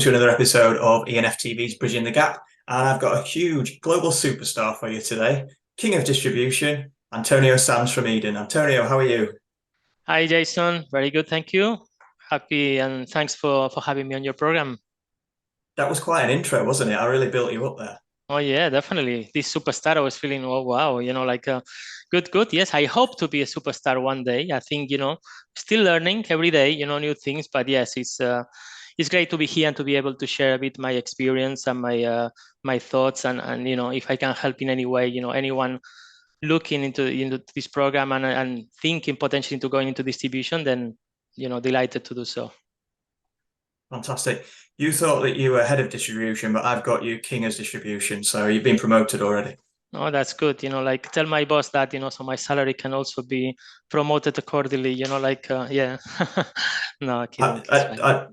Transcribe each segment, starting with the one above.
to another episode of E&Ftv's Bridging the Gap. And I've got a huge global superstar for you today, King of Distribution, Antonio Sams from Edyn. Antonio, how are you? Hi, Jason. Very good, thank you. Happy and thanks for having me on your program. That was quite an intro, wasn't it? I really built you up there. Oh yeah, definitely. This superstar, I was feeling, oh wow, good, good. Yes, I hope to be a superstar one day. I think, still learning every day, new things. But yes, it's great to be here and to be able to share a bit my experience and my thoughts and if I can help in any way, anyone looking into this program and thinking potentially into going into distribution, then delighted to do so. Fantastic. You thought that you were head of distribution, but I've got you king as distribution. So you've been promoted already. Oh, that's good. Tell my boss that, so my salary can also be promoted accordingly, yeah. No, kidding. I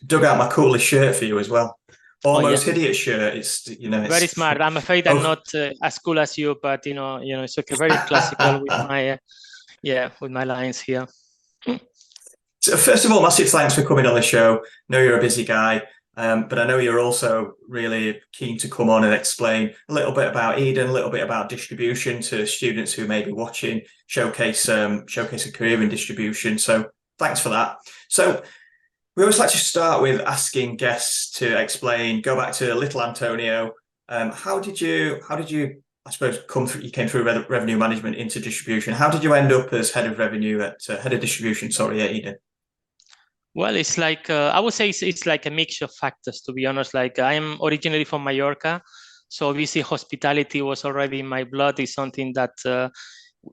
dug out my coolest shirt for you as well. Oh, yeah. Almost hideous shirt. It's Very smart. I'm afraid I'm not as cool as you, but it's okay. Very classical with my with my lines here. So first of all, massive thanks for coming on the show. I know you're a busy guy, but I know you're also really keen to come on and explain a little bit about Edyn, a little bit about distribution to students who may be watching, showcase a career in distribution. So thanks for that. So we always like to start with asking guests to explain, go back to little Antonio. How did you, I suppose, come through? You came through revenue management into distribution. How did you end up as head of revenue at head of distribution? Sorry, at Edyn. Well, it's like I would say it's like a mix of factors. To be honest, like I am originally from Mallorca, so obviously hospitality was already in my blood. It's something that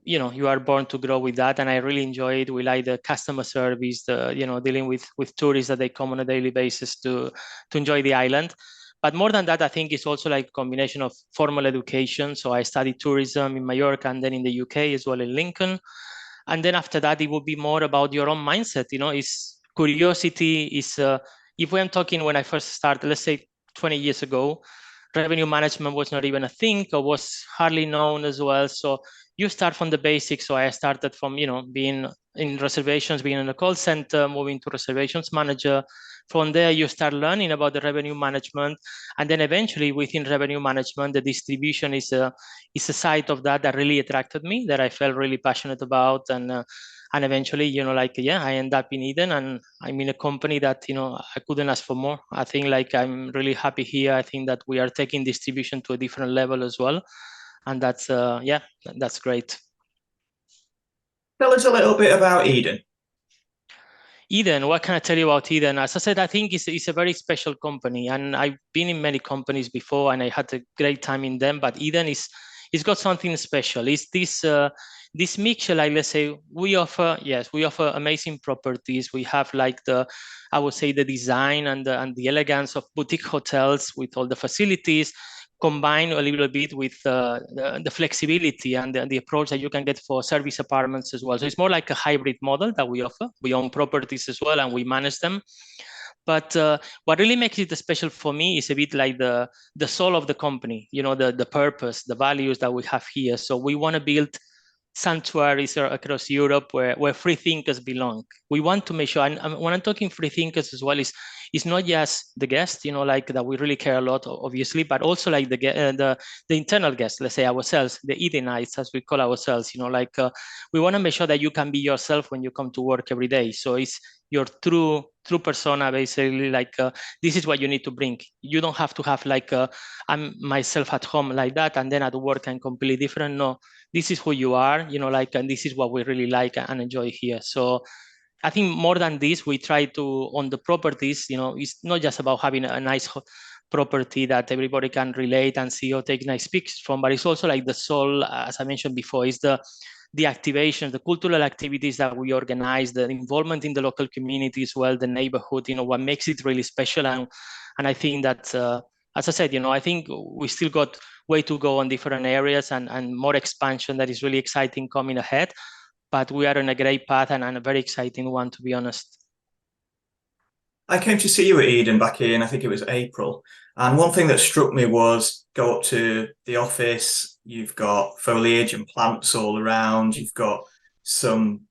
you are born to grow with that, and I really enjoy it. We like the customer service, the dealing with tourists that they come on a daily basis to enjoy the island. But more than that, I think it's also like a combination of formal education. So I studied tourism in Mallorca and then in the UK as well in Lincoln. And then after that, it will be more about your own mindset. It's curiosity. Is if we're talking when I first started, let's say 20 years ago, revenue management was not even a thing or was hardly known as well. So you start from the basics. So I started from being in reservations, being in a call center, moving to reservations manager. From there, you start learning about the revenue management, and then eventually within revenue management, the distribution is a side of that really attracted me, that I felt really passionate about, and eventually, I end up in Edyn, and I'm in a company that I couldn't ask for more. I think I'm really happy here. I think that we are taking distribution to a different level as well, and that's great. Tell us a little bit about Edyn. Edyn, what can I tell you about Edyn? As I said, I think it's a very special company, and I've been in many companies before, and I had a great time in them. But Edyn it's got something special. It's this mixture, like let's say we offer amazing properties. We have I would say the design and the elegance of boutique hotels with all the facilities, combine a little bit with the flexibility and the approach that you can get for service apartments as well. So it's more like a hybrid model that we offer. We own properties as well and we manage them. But what really makes it special for me is a bit like the soul of the company, the purpose, the values that we have here. So we want to build sanctuaries across Europe where free thinkers belong. We want to make sure, and when I'm talking free thinkers as well, is not just the guests, that we really care a lot, obviously, but also like the internal guests, let's say ourselves, the Edynites, as we call ourselves, we want to make sure that you can be yourself when you come to work every day. So it's your true persona, basically, this is what you need to bring. You don't have to have I'm myself at home like that, and then at work I'm completely different. No, this is who you are, and this is what we really like and enjoy here. So I think more than this, we try to, on the properties, it's not just about having a nice property that everybody can relate and see or take nice pictures from, but it's also like the soul, as I mentioned before, is the activation, the cultural activities that we organize, the involvement in the local community as well, the neighborhood, what makes it really special. And I think that, as I said, I think we still got way to go on different areas and more expansion that is really exciting coming ahead. But we are on a great path and a very exciting one, to be honest. I came to see you at Edyn back in, I think it was April. And one thing that struck me was go up to the office, you've got foliage and plants all around, you've got some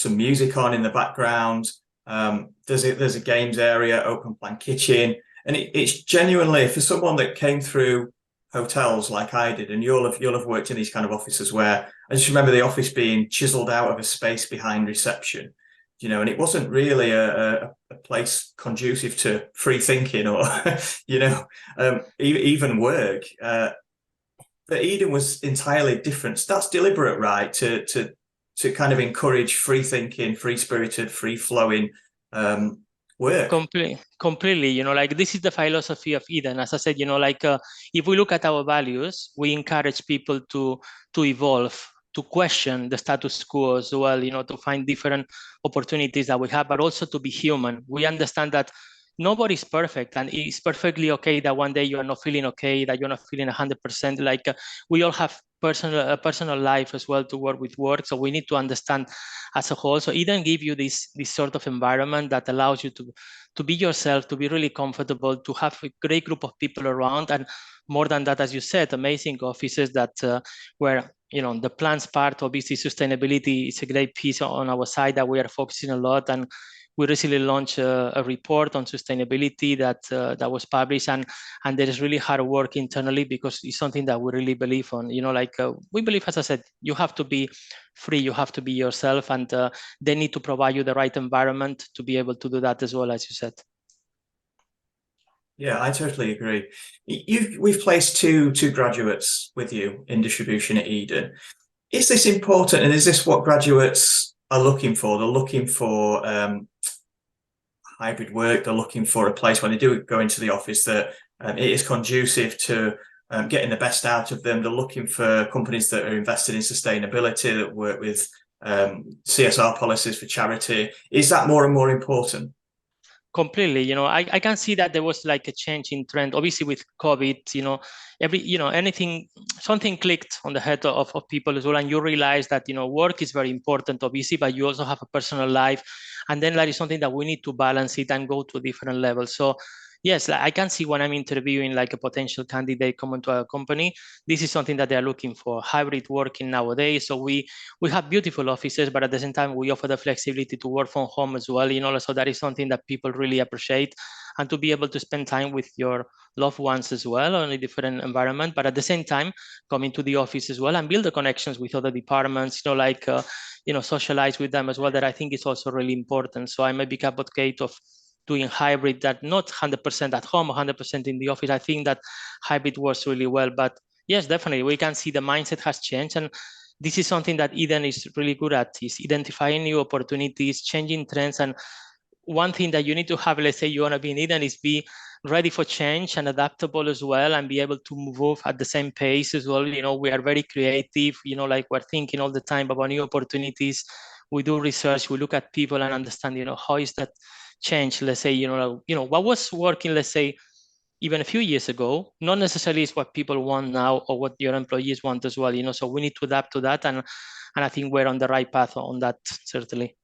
music on in the background. There's a games area, open plan kitchen, and it's genuinely for someone that came through hotels like I did, and you'll have worked in these kind of offices where I just remember the office being chiseled out of a space behind reception, and it wasn't really a place conducive to free thinking or even work. But Edyn was entirely different. That's deliberate, right? To kind of encourage free thinking, free spirited, free flowing work. Completely, like this is the philosophy of Edyn. As I said, if we look at our values, we encourage people to evolve, to question the status quo as well, to find different opportunities that we have, but also to be human. We understand that nobody's perfect, and it's perfectly okay that one day you are not feeling okay, that you're not feeling 100%. We all have personal life as well to work with work, so we need to understand as a whole. So Edyn give you this sort of environment that allows you to be yourself, to be really comfortable, to have a great group of people around, and more than that, as you said, amazing offices that where the plans part, obviously sustainability is a great piece on our side that we are focusing a lot. And we recently launched a report on sustainability that was published, and there is really hard work internally because it's something that we really believe on. We believe, as I said, you have to be free, you have to be yourself, and they need to provide you the right environment to be able to do that as well, as you said. Yeah, I totally agree. We've placed two graduates with you in distribution at Edyn. Is this important, and is this what graduates are looking for? They're looking for hybrid work. They're looking for a place when they do go into the office that it is conducive to getting the best out of them. They're looking for companies that are invested in sustainability, that work with CSR policies for charity. Is that more and more important? Completely. I can see that there was like a change in trend, obviously with COVID. Something clicked on the head of people as well, and you realize that work is very important, obviously, but you also have a personal life, and then that is something that we need to balance it and go to a different level. So yes, I can see when I'm interviewing like a potential candidate coming to our company, this is something that they're looking for, hybrid working nowadays. So we have beautiful offices, but at the same time, we offer the flexibility to work from home as well. So that is something that people really appreciate, and to be able to spend time with your loved ones as well on a different environment, but at the same time, coming to the office as well and build the connections with other departments, socialize with them as well, that I think is also really important. So I'm a big advocate of doing hybrid, that not 100% at home, 100% in the office. I think that hybrid works really well. But yes, definitely, we can see the mindset has changed. And this is something that Edyn is really good at, is identifying new opportunities, changing trends. And one thing that you need to have, let's say you want to be in Edyn, is be ready for change and adaptable as well, and be able to move at the same pace as well. We are very creative, we're thinking all the time about new opportunities. We do research, we look at people and understand, how is that change, let's say, what was working, let's say, even a few years ago, not necessarily is what people want now or what your employees want as well, so we need to adapt to that. And I think we're on the right path on that, certainly.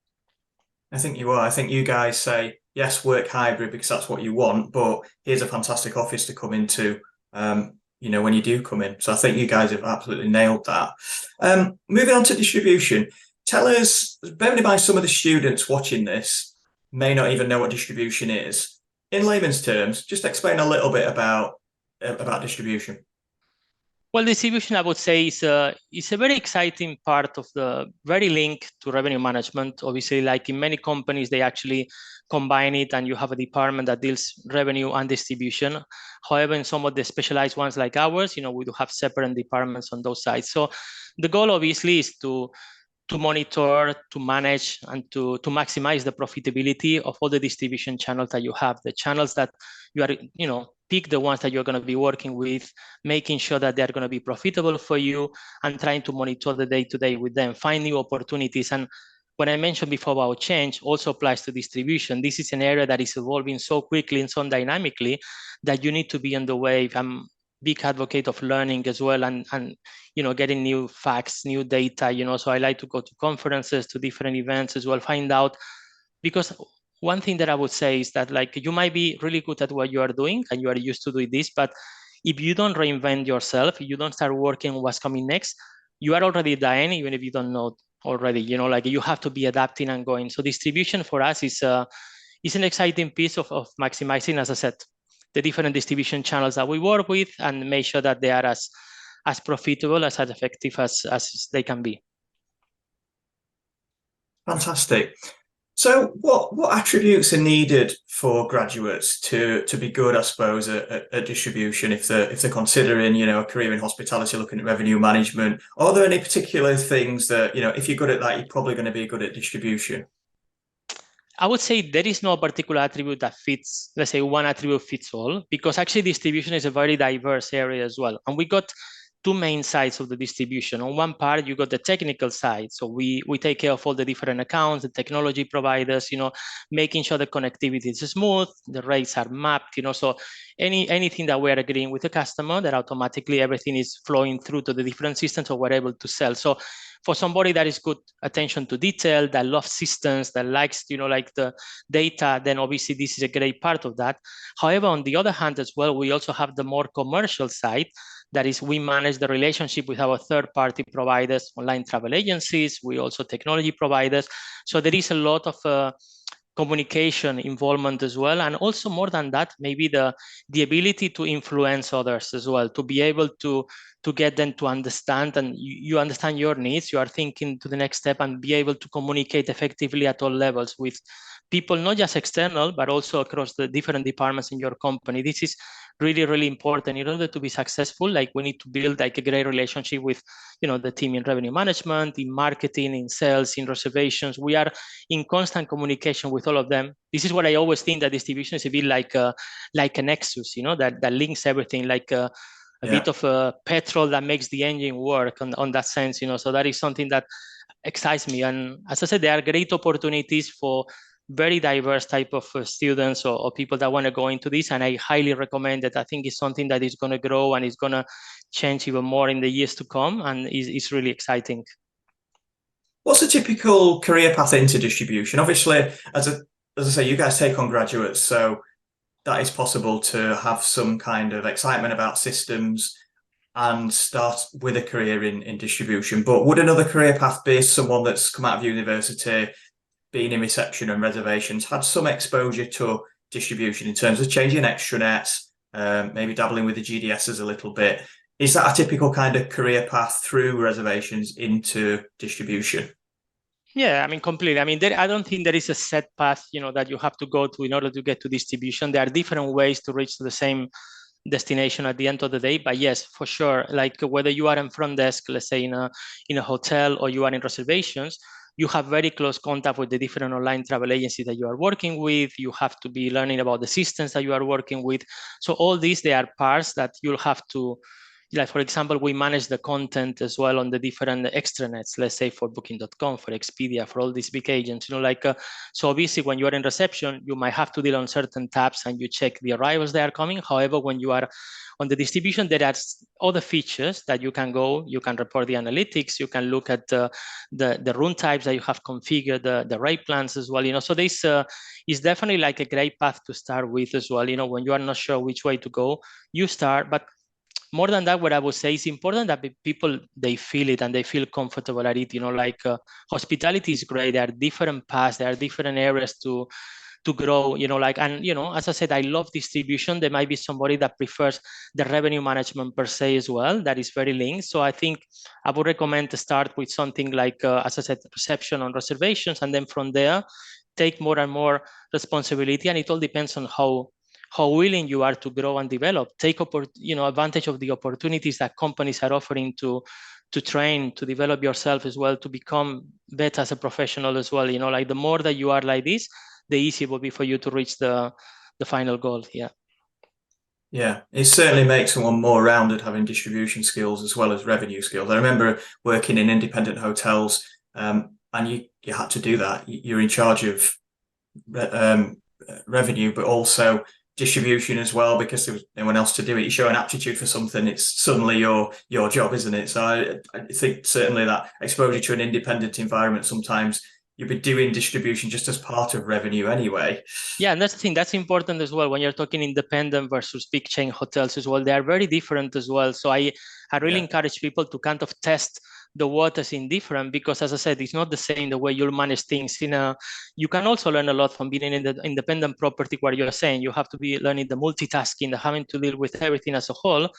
I think you are. I think you guys say, yes, work hybrid because that's what you want, but here's a fantastic office to come into, when you do come in. So I think you guys have absolutely nailed that. Moving on to distribution, tell us, bearing in mind some of the students watching this may not even know what distribution is. In layman's terms, just explain a little bit about distribution. Well, distribution, I would say, is a very exciting part of the very link to revenue management. Obviously, like in many companies, they actually combine it, and you have a department that deals revenue and distribution. However, in some of the specialized ones like ours, we do have separate departments on those sides. So the goal, obviously, is to monitor, to manage, and to maximize the profitability of all the distribution channels that you have, the channels that you are, pick the ones that you're going to be working with, making sure that they're going to be profitable for you, and trying to monitor the day-to-day with them, find new opportunities. And when I mentioned before about change, also applies to distribution. This is an area that is evolving so quickly and so dynamically that you need to be on the wave. I'm big advocate of learning as well, and getting new facts, new data, so I like to go to conferences, to different events as well, find out, because one thing that I would say is that, like, you might be really good at what you are doing and you are used to doing this, but if you don't reinvent yourself, you don't start working on what's coming next, you are already dying, even if you don't know already. Like you have to be adapting and going. So distribution for us is an exciting piece of maximizing, as I said, the different distribution channels that we work with and make sure that they are as profitable, as effective as they can be. Fantastic. So what attributes are needed for graduates to be good, I suppose, at distribution if they're considering, a career in hospitality, looking at revenue management? Are there any particular things that, if you're good at that, you're probably going to be good at distribution? I would say there is no particular attribute that fits, let's say one attribute fits all, because actually distribution is a very diverse area as well. And we got two main sides of the distribution. On one part, you got the technical side. So we take care of all the different accounts, the technology providers, making sure the connectivity is smooth, the rates are mapped, so anything that we are agreeing with the customer, that automatically everything is flowing through to the different systems, so we're able to sell. So for somebody that is good attention to detail, that loves systems, that likes, like the data, then obviously this is a great part of that. However, on the other hand as well, we also have the more commercial side. That is, we manage the relationship with our third-party providers, online travel agencies, we also technology providers. So there is a lot of communication involvement as well. And also more than that, maybe the ability to influence others as well, to be able to get them to understand, and you understand your needs, you are thinking to the next step and be able to communicate effectively at all levels with people, not just external, but also across the different departments in your company. This is really, really important in order to be successful. Like we need to build like a great relationship with, the team in revenue management, in marketing, in sales, in reservations. We are in constant communication with all of them. This is what I always think, that distribution is a bit like a nexus, that links everything, like a bit of a petrol that makes the engine work on that sense, So that is something that excites me. And as I said, there are great opportunities for very diverse type of students or people that want to go into this. And I highly recommend it. I think it's something that is going to grow and is going to change even more in the years to come. And it's really exciting. What's a typical career path into distribution? Obviously, as I say, you guys take on graduates, so that is possible to have some kind of excitement about systems and start with a career in distribution. But would another career path be someone that's come out of university, been in reception and reservations, had some exposure to distribution in terms of changing extranets, maybe dabbling with the GDSs a little bit? Is that a typical kind of career path through reservations into distribution? Yeah, I mean, completely. I mean, I don't think there is a set path, that you have to go to in order to get to distribution. There are different ways to reach the same destination at the end of the day. But yes, for sure, like whether you are in front desk, let's say in a hotel, or you are in reservations, you have very close contact with the different online travel agencies that you are working with. You have to be learning about the systems that you are working with. So all these, they are parts that you'll have to, like, for example, we manage the content as well on the different extranets, let's say for booking.com, for Expedia, for all these big agents, so obviously when you're in reception, you might have to deal on certain tabs and you check the arrivals that are coming. However, when you are on the distribution, there are other features that you can report the analytics, you can look at the room types that you have configured, the rate plans as well, so this is definitely like a great path to start with as well. When you are not sure which way to go, you start. But more than that, what I would say is important that people, they feel it and they feel comfortable at it. Hospitality is great. There are different paths, there are different areas to grow, and as I said, I love distribution. There might be somebody that prefers the revenue management per se as well, that is very linked. So I think I would recommend to start with something like, as I said, reception on reservations, and then from there, take more and more responsibility. And it all depends on how willing you are to grow and develop. Take advantage of the opportunities that companies are offering to train, to develop yourself as well, to become better as a professional as well. Like the more that you are like this, the easier it will be for you to reach the final goal. Yeah, it certainly makes someone more rounded having distribution skills as well as revenue skills. I remember working in independent hotels, and you had to do that. You're in charge of revenue, but also distribution as well, because there was no one else to do it. You show an aptitude for something, it's suddenly your job, isn't it? So I think certainly that exposure to an independent environment, sometimes you'll be doing distribution just as part of revenue anyway. Yeah, and that's the thing, that's important as well when you're talking independent versus big chain hotels as well. They are very different as well. So I really encourage people to kind of test the waters in different, because as I said, it's not the same the way you'll manage things you can also learn a lot from being in the independent property, where you're saying you have to be learning the multitasking, the having to deal with everything as a whole.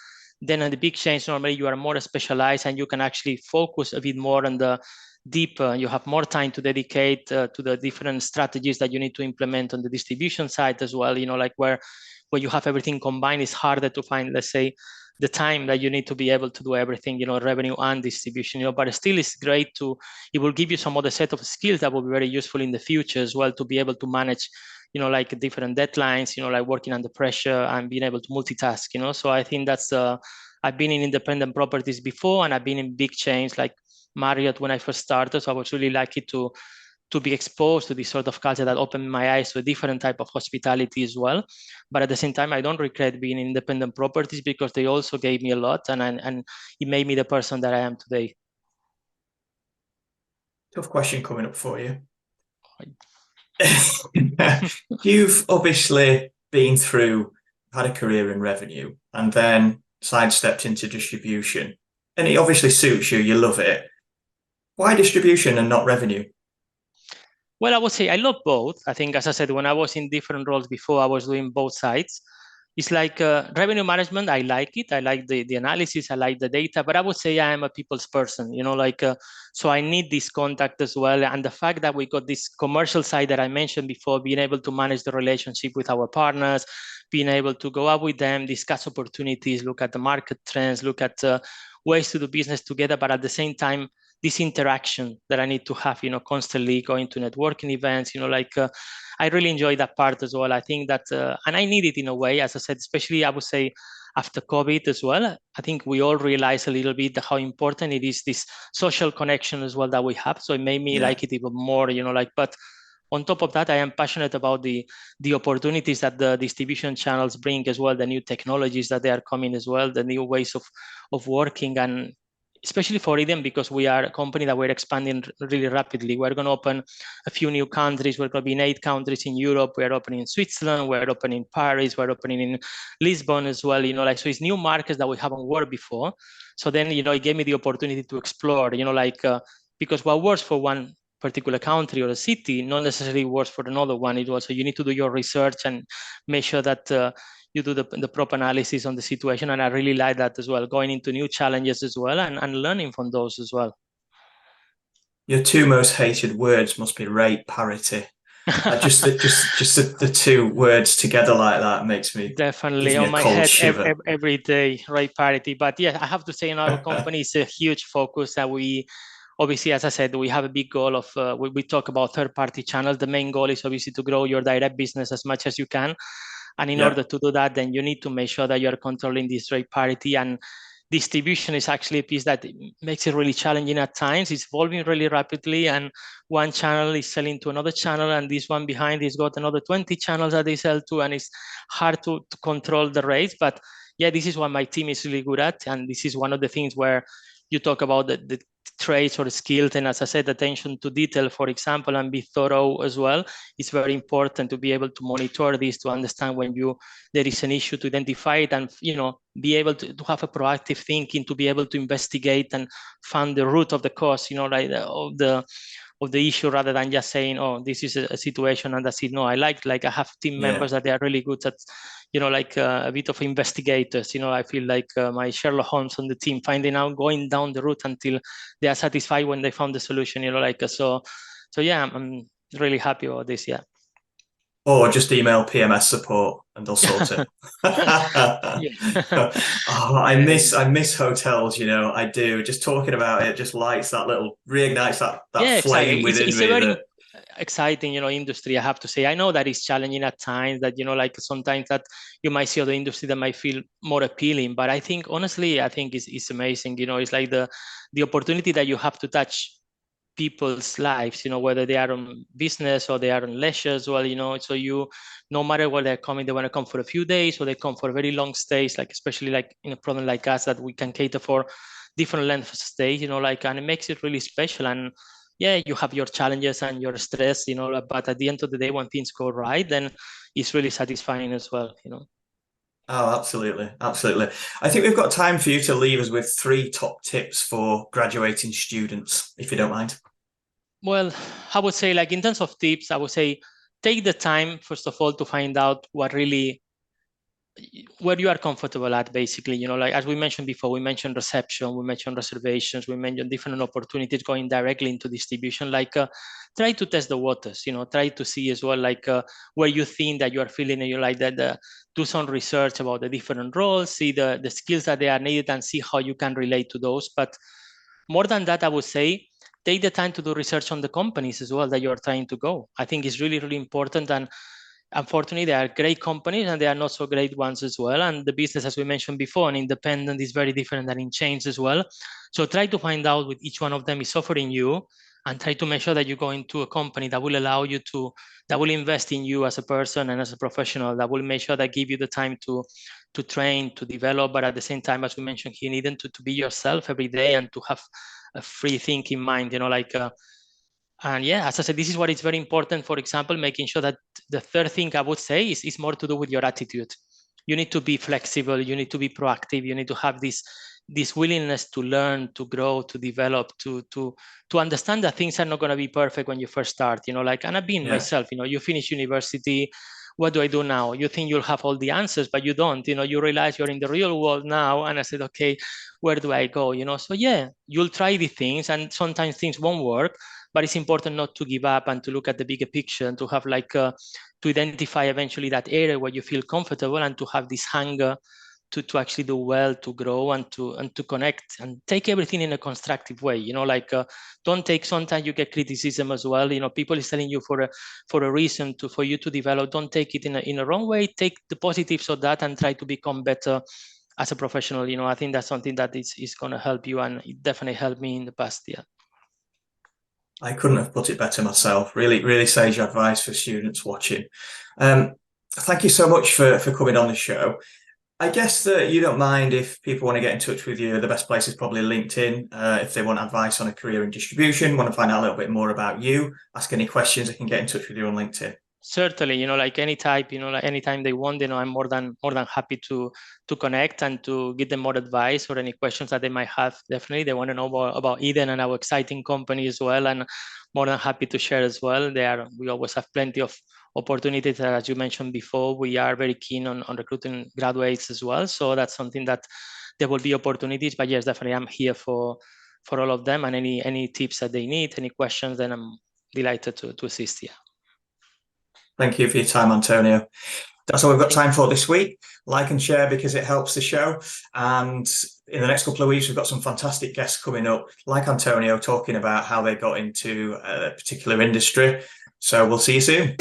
Then on the big change, normally you are more specialized and you can actually focus a bit more on the deeper. You have more time to dedicate to the different strategies that you need to implement on the distribution side as well. Like where you have everything combined, it's harder to find, let's say, the time that you need to be able to do everything, revenue and distribution, but still it's great it will give you some other set of skills that will be very useful in the future as well, to be able to manage, like different deadlines, like working under pressure and being able to multitask, So I think that's, I've been in independent properties before, and I've been in big chains like Marriott when I first started. So I was really lucky to be exposed to this sort of culture that opened my eyes to a different type of hospitality as well. But at the same time, I don't regret being in independent properties, because they also gave me a lot, and it made me the person that I am today. Tough question coming up for you. You've obviously been through, had a career in revenue, and then sidestepped into distribution. And it obviously suits you, you love it. Why distribution and not revenue? Well, I would say I love both. I think, as I said, when I was in different roles before, I was doing both sides. It's like revenue management. I like it. I like the analysis. I like the data. But I would say I am a people's person, so I need this contact as well. And the fact that we got this commercial side that I mentioned before, being able to manage the relationship with our partners, being able to go out with them, discuss opportunities, look at the market trends, look at ways to do business together. But at the same time, this interaction that I need to have, constantly going to networking events, I really enjoy that part as well. I think that, and I need it in a way, as I said, especially I would say after COVID as well. I think we all realize a little bit how important it is, this social connection as well that we have. So it made me like it even more, but on top of that, I am passionate about the opportunities that the distribution channels bring as well, the new technologies that they are coming as well, the new ways of working, and especially for Edyn, because we are a company that we're expanding really rapidly. We're going to open a few new countries. We're going to be in 8 countries in Europe. We're opening in Switzerland. We're opening in Paris. We're opening in Lisbon as well. So it's new markets that we haven't worked before. So then, it gave me the opportunity to explore, because what works for one particular country or a city not necessarily works for another one. It also, you need to do your research and make sure that you do the proper analysis on the situation. And I really like that as well, going into new challenges as well, and learning from those as well. Your 2 most hated words must be rate parity. Just the 2 words together like that makes me definitely on my head every day, rate parity. But yeah, I have to say, in our company, it's a huge focus that we obviously, as I said, we have a big goal of, we talk about third-party channels. The main goal is obviously to grow your direct business as much as you can. And in order to do that, then you need to make sure that you're controlling this rate parity. And distribution is actually a piece that makes it really challenging at times. It's evolving really rapidly, and one channel is selling to another channel, and this one behind has got another 20 channels that they sell to, and it's hard to control the rates. But yeah, this is what my team is really good at. And this is one of the things where you talk about the traits or skills, and as I said, attention to detail, for example, and be thorough as well. It's very important to be able to monitor this, to understand when there is an issue, to identify it, and be able to have a proactive thinking, to be able to investigate and find the root of the cause, of the issue, rather than just saying, oh, this is a situation and that's it. No, I have team members that they are really good at, a bit of investigators. I feel like my Sherlock Holmes on the team, finding out, going down the route until they are satisfied when they found the solution. So yeah, I'm really happy about this. Yeah. Or just email PMS support and they'll sort it. I miss hotels, I do. Just talking about it just reignites that flame within me. It's a very exciting, industry, I have to say. I know that it's challenging at times, that, sometimes that you might see other industry that might feel more appealing. But I think, honestly, it's amazing. It's like the opportunity that you have to touch people's lives, whether they are on business or they are on leisure as well, so no matter where they're coming, they want to come for a few days or they come for very long stays, especially in a problem like us, that we can cater for different lengths of stay, and it makes it really special. And yeah, you have your challenges and your stress, but at the end of the day, when things go right, then it's really satisfying as well. Oh, absolutely. Absolutely. I think we've got time for you to leave us with 3 top tips for graduating students, if you don't mind. Well, I would say, like, in terms of tips, I would say take the time, first of all, to find out what really where you are comfortable at, basically. Like, as we mentioned before, we mentioned reception, we mentioned reservations, we mentioned different opportunities going directly into distribution. Like, try to test the waters, try to see as well, like, where you think that you are feeling and you like that. Do some research about the different roles, see the skills that they are needed, and see how you can relate to those. But more than that, I would say take the time to do research on the companies as well that you're trying to go. I think it's really, really important. And unfortunately, there are great companies and there are not so great ones as well. And the business, as we mentioned before, an independent is very different than in chains as well. So try to find out what each one of them is offering you, and try to make sure that you go into a company that will allow you to, that will invest in you as a person and as a professional, that will make sure that give you the time to train, to develop, but at the same time, as we mentioned here, needing to be yourself every day and to have a free thinking mind, like, and yeah, as I said, this is what is very important. For example, making sure that the third thing I would say is more to do with your attitude. You need to be flexible. You need to be proactive. You need to have this willingness to learn, to grow, to develop, to understand that things are not going to be perfect when you first start. Like, and I've been myself. You finish university. What do I do now? You think you'll have all the answers, but you don't. You realize you're in the real world now. And I said, okay, where do I go? So yeah, you'll try the things, and sometimes things won't work, but it's important not to give up and to look at the bigger picture, and to have, like, to identify eventually that area where you feel comfortable, and to have this hunger to actually do well, to grow, and to connect, and take everything in a constructive way. Like, don't take, sometimes you get criticism as well. People is telling you for a reason for you to develop. Don't take it in a wrong way. Take the positives of that and try to become better as a professional. I think that's something that is going to help you, and it definitely helped me in the past. Yeah. I couldn't have put it better myself. Really, really sage advice for students watching. Thank you so much for coming on the show. I guess that you don't mind if people want to get in touch with you. The best place is probably LinkedIn. If they want advice on a career in distribution, want to find out a little bit more about you, ask any questions, they can get in touch with you on LinkedIn. Certainly, like any type, like anytime they want, I'm more than happy to connect and to give them more advice or any questions that they might have. Definitely, they want to know more about Edyn and our exciting company as well, and more than happy to share as well. We always have plenty of opportunities. As you mentioned before, we are very keen on recruiting graduates as well. So that's something that there will be opportunities. But yes, definitely, I'm here for all of them, and any tips that they need, any questions, then I'm delighted to assist. Yeah. Thank you for your time, Antonio. That's all we've got time for this week. Like and share because it helps the show. And in the next couple of weeks, we've got some fantastic guests coming up, like Antonio, talking about how they got into a particular industry. So we'll see you soon.